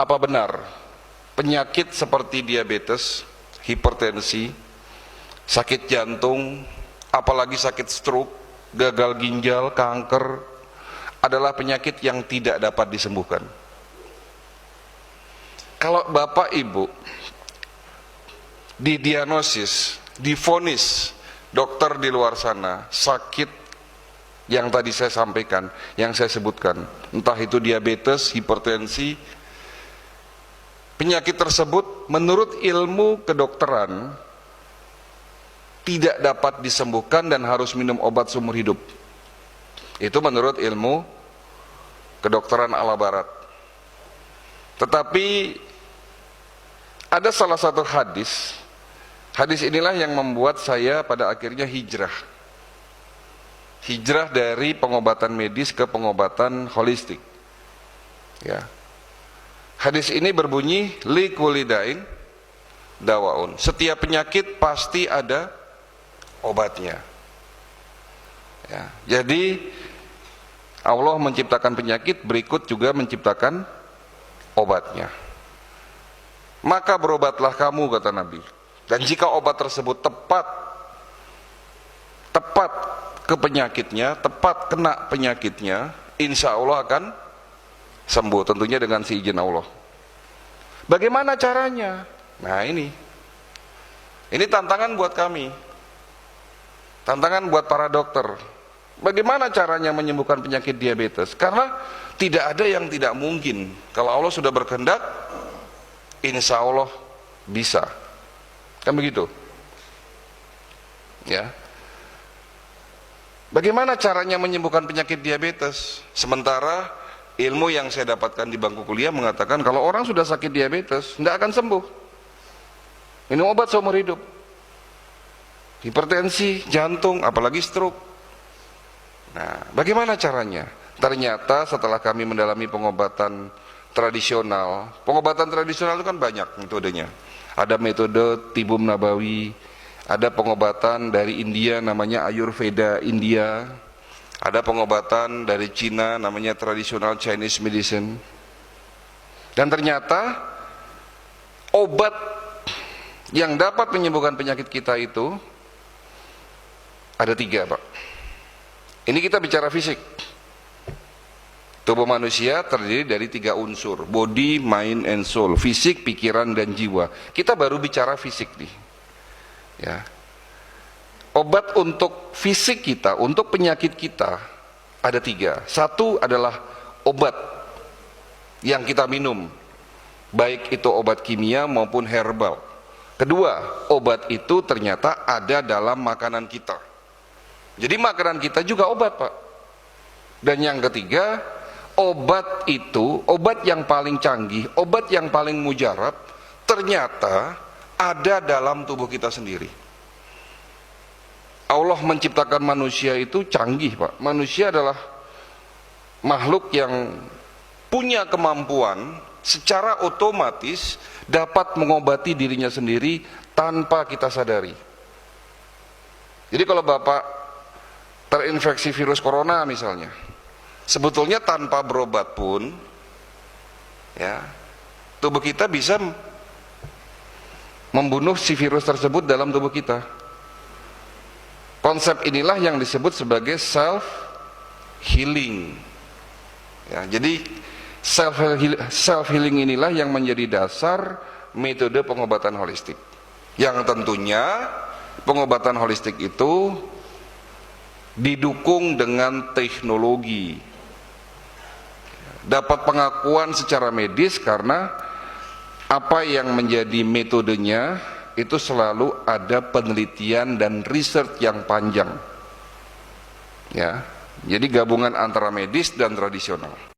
Apa benar penyakit seperti diabetes, hipertensi, sakit jantung, apalagi sakit stroke, gagal ginjal, kanker adalah penyakit yang tidak dapat disembuhkan? Kalau Bapak Ibu didiagnosis, divonis dokter di luar sana sakit yang tadi saya sampaikan, yang saya sebutkan, entah itu diabetes, hipertensi, penyakit tersebut menurut ilmu kedokteran tidak dapat disembuhkan dan harus minum obat seumur hidup. Itu menurut ilmu kedokteran ala barat. Tetapi ada salah satu hadis inilah yang membuat saya pada akhirnya hijrah dari pengobatan medis ke pengobatan holistik. Ya. Hadis ini berbunyi, li kulli da'in dawaun. Setiap penyakit pasti ada obatnya. Ya. Jadi Allah menciptakan penyakit, berikut juga menciptakan obatnya. Maka berobatlah kamu, kata Nabi. Dan jika obat tersebut tepat ke penyakitnya, tepat kena penyakitnya, insya Allah akan sembuh, tentunya dengan seizin Allah. Bagaimana caranya? Nah ini tantangan buat kami, tantangan buat para dokter. Bagaimana caranya menyembuhkan penyakit diabetes? Karena tidak ada yang tidak mungkin. Kalau Allah sudah berkehendak, insya Allah bisa. Kan begitu? Ya. Bagaimana caranya menyembuhkan penyakit diabetes? Sementara ilmu yang saya dapatkan di bangku kuliah mengatakan kalau orang sudah sakit diabetes tidak akan sembuh. Minum obat seumur hidup. Hipertensi, jantung, apalagi stroke. Nah, bagaimana caranya? Ternyata setelah kami mendalami pengobatan tradisional itu kan banyak metodenya. Ada metode tibum nabawi, ada pengobatan dari India namanya Ayurveda India, ada pengobatan dari Cina namanya traditional Chinese medicine. Dan ternyata obat yang dapat menyembuhkan penyakit kita itu ada 3, Pak. Ini kita bicara fisik. Tubuh manusia terdiri dari 3 unsur, body, mind, and soul. Fisik, pikiran, dan jiwa. Kita baru bicara fisik nih. Ya. Obat untuk fisik kita, untuk penyakit kita ada 3. Satu adalah obat yang kita minum, baik itu obat kimia maupun herbal. Kedua, obat itu ternyata ada dalam makanan kita. Jadi makanan kita juga obat, Pak. Dan yang ketiga, obat itu, obat yang paling canggih, obat yang paling mujarab, ternyata ada dalam tubuh kita sendiri. Allah menciptakan manusia itu canggih, Pak. Manusia adalah makhluk yang punya kemampuan secara otomatis dapat mengobati dirinya sendiri tanpa kita sadari. Jadi kalau Bapak terinfeksi virus corona misalnya, sebetulnya tanpa berobat pun ya, tubuh kita bisa membunuh si virus tersebut dalam tubuh kita. Konsep inilah yang disebut sebagai self healing. Ya, jadi self healing inilah yang menjadi dasar metode pengobatan holistik. Yang tentunya pengobatan holistik itu didukung dengan teknologi. Dapat pengakuan secara medis karena apa yang menjadi metodenya itu selalu ada penelitian dan research yang panjang. Ya. Jadi gabungan antara medis dan tradisional.